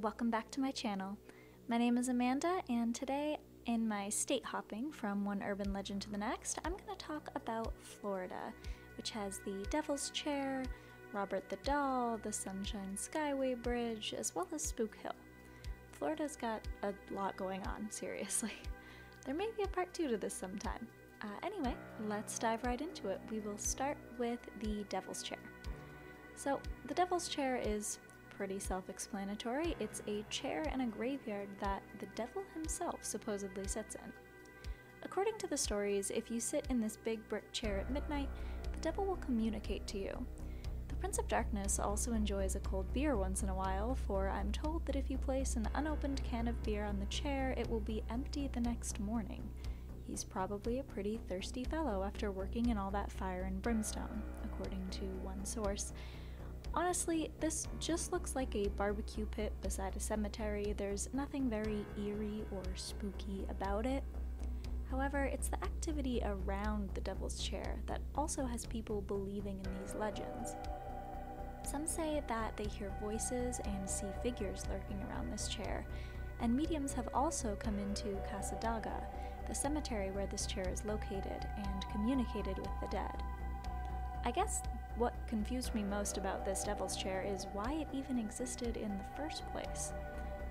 and welcome back to my channel. My name is Amanda, and today in my state hopping from one urban legend to the next, I'm going to talk about Florida, which has the Devil's Chair, Robert the Doll, the Sunshine Skyway Bridge, as well as Spook Hill. Florida's got a lot going on, seriously. There may be a part 2 to this sometime. Anyway, let's dive right into it. We will start with the Devil's Chair. So, the Devil's Chair is pretty self-explanatory. It's a chair in a graveyard that the devil himself supposedly sits in. According to the stories, if you sit in this big brick chair at midnight, the devil will communicate to you. The Prince of Darkness also enjoys a cold beer once in a while, for I'm told that if you place an unopened can of beer on the chair, it will be empty the next morning. He's probably a pretty thirsty fellow after working in all that fire and brimstone, according to one source. Honestly, this just looks like a barbecue pit beside a cemetery. There's nothing very eerie or spooky about it. However, it's the activity around the Devil's Chair that also has people believing in these legends. Some say that they hear voices and see figures lurking around this chair, and mediums have also come into Casa Daga, the cemetery where this chair is located, and communicated with the dead. I guess what confused me most about this Devil's Chair is why it even existed in the first place.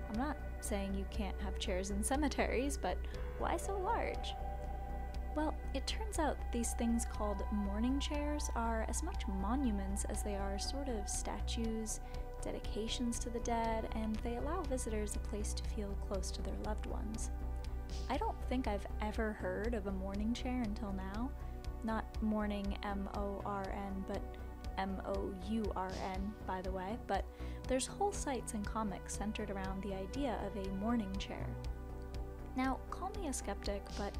I'm not saying you can't have chairs in cemeteries, but why so large? Well, it turns out that these things called mourning chairs are as much monuments as they are sort of statues, dedications to the dead, and they allow visitors a place to feel close to their loved ones. I don't think I've ever heard of a mourning chair until now. Not mourning M-O-R-N, but M-O-U-R-N, by the way, but there's whole sites and comics centered around the idea of a mourning chair. Now, call me a skeptic, but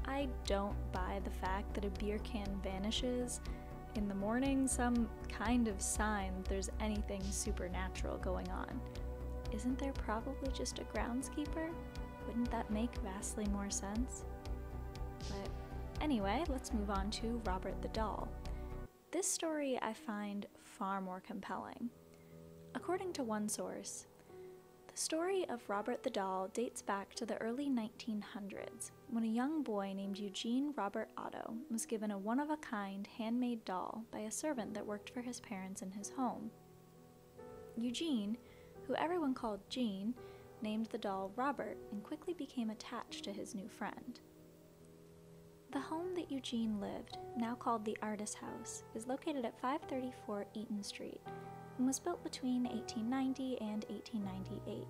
I don't buy the fact that a beer can vanishes in the morning, some kind of sign that there's anything supernatural going on. Isn't there probably just a groundskeeper? Wouldn't that make vastly more sense? But anyway, let's move on to Robert the Doll. This story I find far more compelling. According to one source, the story of Robert the Doll dates back to the early 1900s, when a young boy named Eugene Robert Otto was given a one-of-a-kind handmade doll by a servant that worked for his parents in his home. Eugene, who everyone called Gene, named the doll Robert and quickly became attached to his new friend. The home that Eugene lived, now called the Artist House, is located at 534 Eaton Street and was built between 1890 and 1898.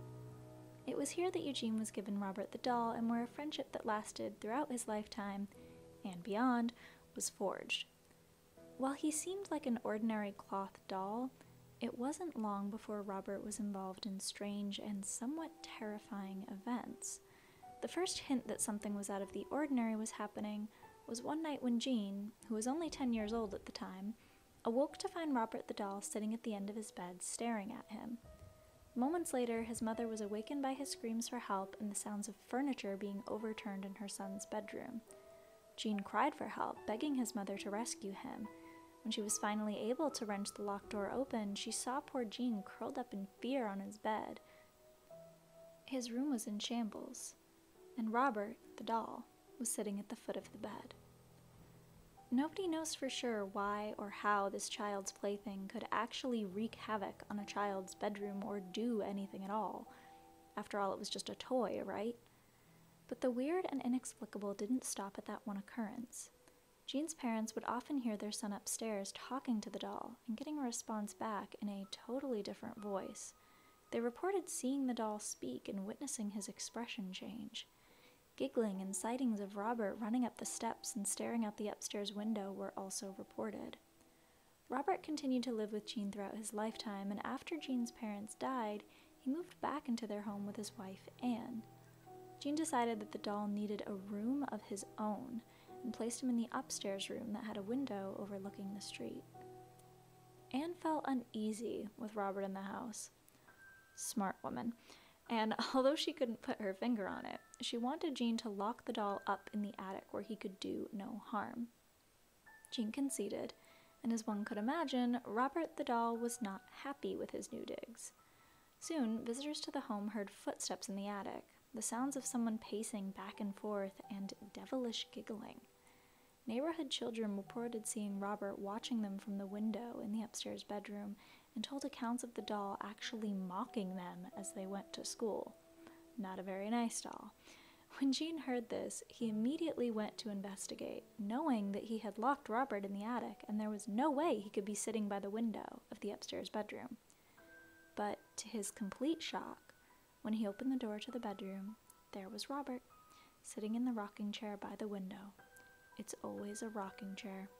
It was here that Eugene was given Robert the Doll, and where a friendship that lasted throughout his lifetime and beyond was forged. While he seemed like an ordinary cloth doll, it wasn't long before Robert was involved in strange and somewhat terrifying events. The first hint that something was out of the ordinary was happening was one night when Gene, who was only 10 years old at the time, awoke to find Robert the Doll sitting at the end of his bed staring at him. Moments later, his mother was awakened by his screams for help and the sounds of furniture being overturned in her son's bedroom. Gene cried for help, begging his mother to rescue him. When she was finally able to wrench the locked door open, she saw poor Gene curled up in fear on his bed. His room was in shambles, and Robert, the doll, was sitting at the foot of the bed. Nobody knows for sure why or how this child's plaything could actually wreak havoc on a child's bedroom or do anything at all. After all, it was just a toy, right? But the weird and inexplicable didn't stop at that one occurrence. Gene's parents would often hear their son upstairs talking to the doll and getting a response back in a totally different voice. They reported seeing the doll speak and witnessing his expression change. Giggling and sightings of Robert running up the steps and staring out the upstairs window were also reported. Robert continued to live with Gene throughout his lifetime, and after Gene's parents died, he moved back into their home with his wife, Anne. Gene decided that the doll needed a room of his own, and placed him in the upstairs room that had a window overlooking the street. Anne felt uneasy with Robert in the house. Smart woman. And although she couldn't put her finger on it, she wanted Gene to lock the doll up in the attic where he could do no harm. Gene conceded, and as one could imagine, Robert the doll was not happy with his new digs. Soon, visitors to the home heard footsteps in the attic, the sounds of someone pacing back and forth, and devilish giggling. Neighborhood children reported seeing Robert watching them from the window in the upstairs bedroom and told accounts of the doll actually mocking them as they went to school. Not a very nice doll. When Gene heard this, he immediately went to investigate, knowing that he had locked Robert in the attic and there was no way he could be sitting by the window of the upstairs bedroom. But to his complete shock, when he opened the door to the bedroom, there was Robert, sitting in the rocking chair by the window. It's always a rocking chair.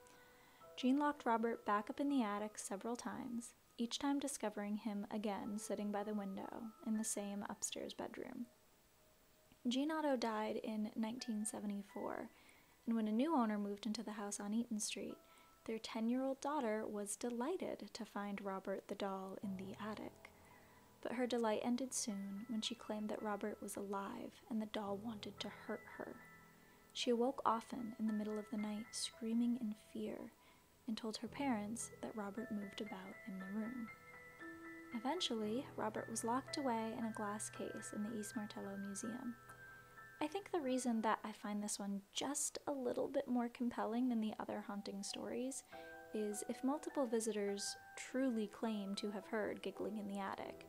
Gene locked Robert back up in the attic several times, each time discovering him again sitting by the window in the same upstairs bedroom. Gene Otto died in 1974, and when a new owner moved into the house on Eaton Street, their 10-year-old daughter was delighted to find Robert the doll in the attic. But her delight ended soon when she claimed that Robert was alive and the doll wanted to hurt her. She awoke often in the middle of the night, screaming in fear, and told her parents that Robert moved about in the room. Eventually, Robert was locked away in a glass case in the East Martello Museum. I think the reason that I find this one just a little bit more compelling than the other haunting stories is if multiple visitors truly claim to have heard giggling in the attic.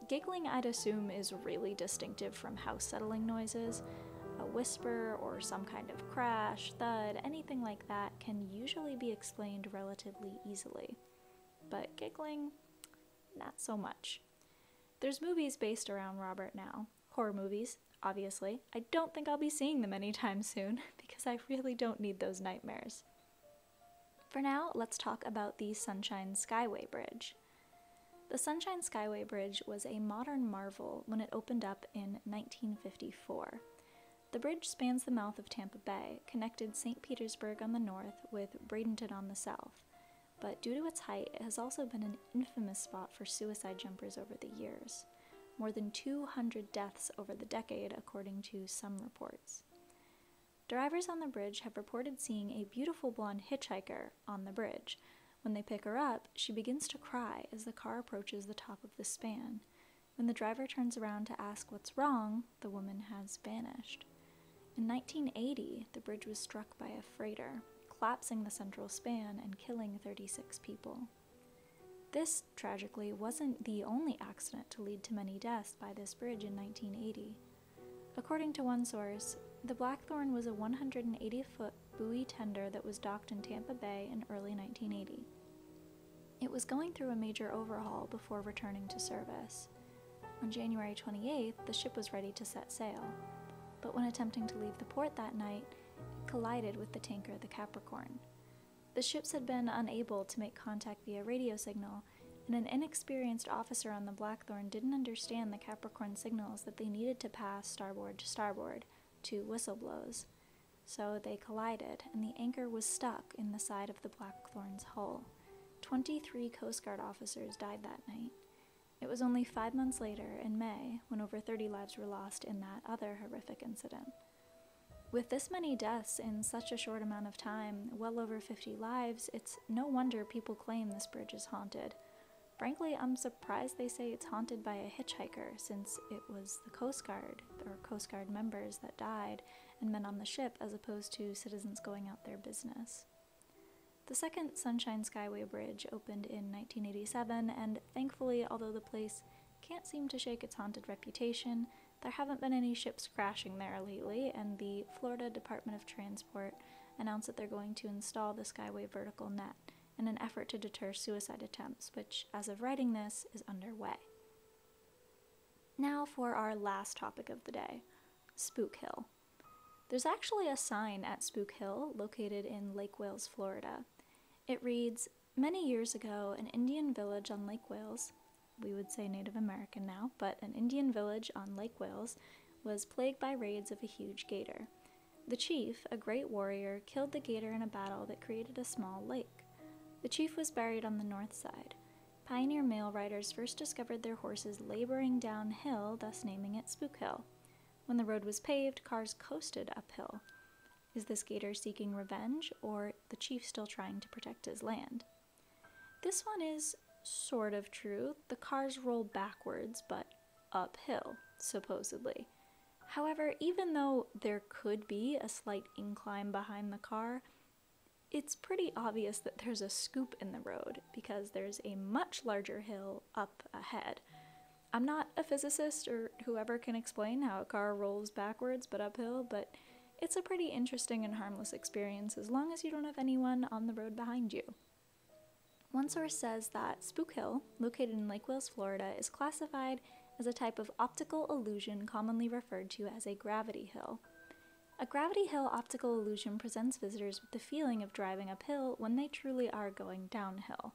Giggling, I'd assume, is really distinctive from house settling noises. A whisper or some kind of crash, thud, anything like that can usually be explained relatively easily. But giggling, not so much. There's movies based around Robert now. Horror movies, obviously. I don't think I'll be seeing them anytime soon because I really don't need those nightmares. For now, let's talk about the Sunshine Skyway Bridge. The Sunshine Skyway Bridge was a modern marvel when it opened up in 1954. The bridge spans the mouth of Tampa Bay, connected St. Petersburg on the north with Bradenton on the south, but due to its height, it has also been an infamous spot for suicide jumpers over the years. More than 200 deaths over the decade, according to some reports. Drivers on the bridge have reported seeing a beautiful blonde hitchhiker on the bridge. When they pick her up, she begins to cry as the car approaches the top of the span. When the driver turns around to ask what's wrong, the woman has vanished. In 1980, the bridge was struck by a freighter, collapsing the central span and killing 36 people. This, tragically, wasn't the only accident to lead to many deaths by this bridge in 1980. According to one source, the Blackthorn was a 180-foot buoy tender that was docked in Tampa Bay in early 1980. It was going through a major overhaul before returning to service. On January 28th, the ship was ready to set sail. But when attempting to leave the port that night, it collided with the tanker the Capricorn. The ships had been unable to make contact via radio signal, and an inexperienced officer on the Blackthorn didn't understand the Capricorn signals that they needed to pass starboard to starboard to whistle blows. So they collided, and the anchor was stuck in the side of the Blackthorn's hull. 23 Coast Guard officers died that night. It was only 5 months later, in May, when over 30 lives were lost in that other horrific incident. With this many deaths in such a short amount of time, well over 50 lives, it's no wonder people claim this bridge is haunted. Frankly, I'm surprised they say it's haunted by a hitchhiker, since it was the Coast Guard, or Coast Guard members, that died, and men on the ship, as opposed to citizens going out their business. The second Sunshine Skyway Bridge opened in 1987, and thankfully, although the place can't seem to shake its haunted reputation, there haven't been any ships crashing there lately, and the Florida Department of Transport announced that they're going to install the Skyway vertical net in an effort to deter suicide attempts, which, as of writing this, is underway. Now for our last topic of the day, Spook Hill. There's actually a sign at Spook Hill, located in Lake Wales, Florida. It reads, "Many years ago, an Indian village on Lake Wales," we would say Native American now, but an Indian village on Lake Wales, was plagued by raids of a huge gator. The chief, a great warrior, killed the gator in a battle that created a small lake. The chief was buried on the north side. Pioneer mail riders first discovered their horses laboring downhill, thus naming it Spook Hill. When the road was paved, cars coasted uphill. Is this gator seeking revenge, or the chief still trying to protect his land? This one is sort of true. The cars roll backwards, but uphill, supposedly. However, even though there could be a slight incline behind the car, it's pretty obvious that there's a scoop in the road because there's a much larger hill up ahead. I'm not a physicist or whoever can explain how a car rolls backwards but uphill, but it's a pretty interesting and harmless experience as long as you don't have anyone on the road behind you. One source says that Spook Hill, located in Lake Wales, Florida, is classified as a type of optical illusion commonly referred to as a gravity hill. A gravity hill optical illusion presents visitors with the feeling of driving uphill when they truly are going downhill.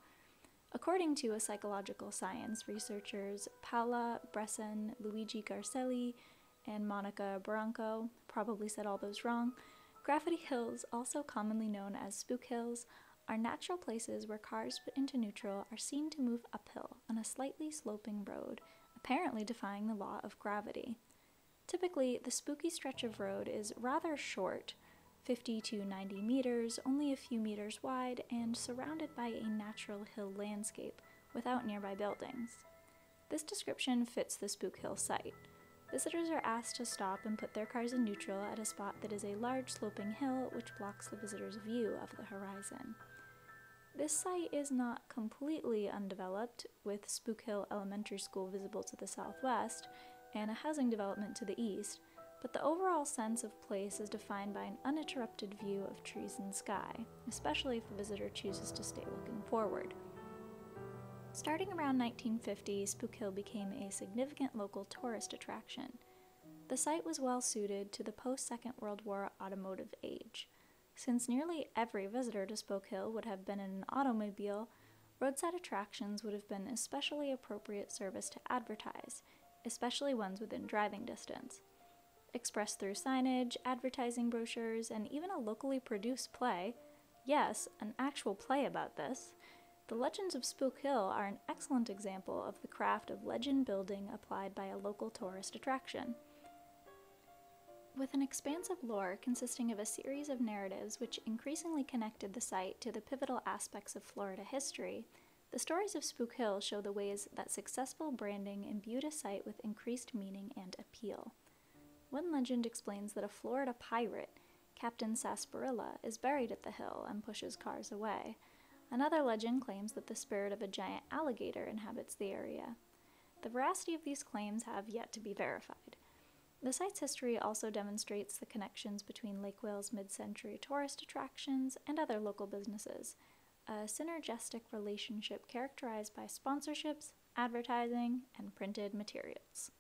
According to a psychological science, researchers Paola Bresson, Luigi Garcelli, and Monica Barranco, probably said all those wrong, gravity hills, also commonly known as spook hills, are natural places where cars put into neutral are seen to move uphill on a slightly sloping road, apparently defying the law of gravity. Typically, the spooky stretch of road is rather short, 50 to 90 meters, only a few meters wide, and surrounded by a natural hill landscape without nearby buildings. This description fits the Spook Hill site. Visitors are asked to stop and put their cars in neutral at a spot that is a large sloping hill which blocks the visitor's view of the horizon. This site is not completely undeveloped, with Spook Hill Elementary School visible to the southwest and a housing development to the east, but the overall sense of place is defined by an uninterrupted view of trees and sky, especially if the visitor chooses to stay looking forward. Starting around 1950, Spook Hill became a significant local tourist attraction. The site was well suited to the post-Second World War automotive age. Since nearly every visitor to Spook Hill would have been in an automobile, roadside attractions would have been especially appropriate service to advertise, especially ones within driving distance. Expressed through signage, advertising brochures, and even a locally produced play, yes, an actual play about this, the Legends of Spook Hill are an excellent example of the craft of legend building applied by a local tourist attraction. With an expansive lore consisting of a series of narratives which increasingly connected the site to the pivotal aspects of Florida history, the stories of Spook Hill show the ways that successful branding imbued a site with increased meaning and appeal. One legend explains that a Florida pirate, Captain Sarsaparilla, is buried at the hill and pushes cars away. Another legend claims that the spirit of a giant alligator inhabits the area. The veracity of these claims have yet to be verified. The site's history also demonstrates the connections between Lake Wales mid-century tourist attractions and other local businesses, a synergistic relationship characterized by sponsorships, advertising, and printed materials.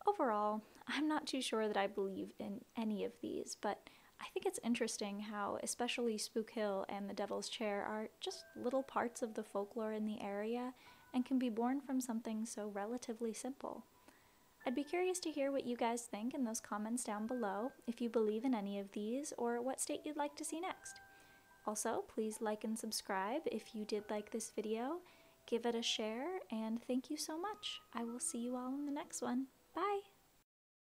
Overall, I'm not too sure that I believe in any of these, but I think it's interesting how especially Spook Hill and the Devil's Chair are just little parts of the folklore in the area and can be born from something so relatively simple. I'd be curious to hear what you guys think in those comments down below, if you believe in any of these, or what state you'd like to see next. Also, please like and subscribe if you did like this video, give it a share, and thank you so much. I will see you all in the next one. Bye!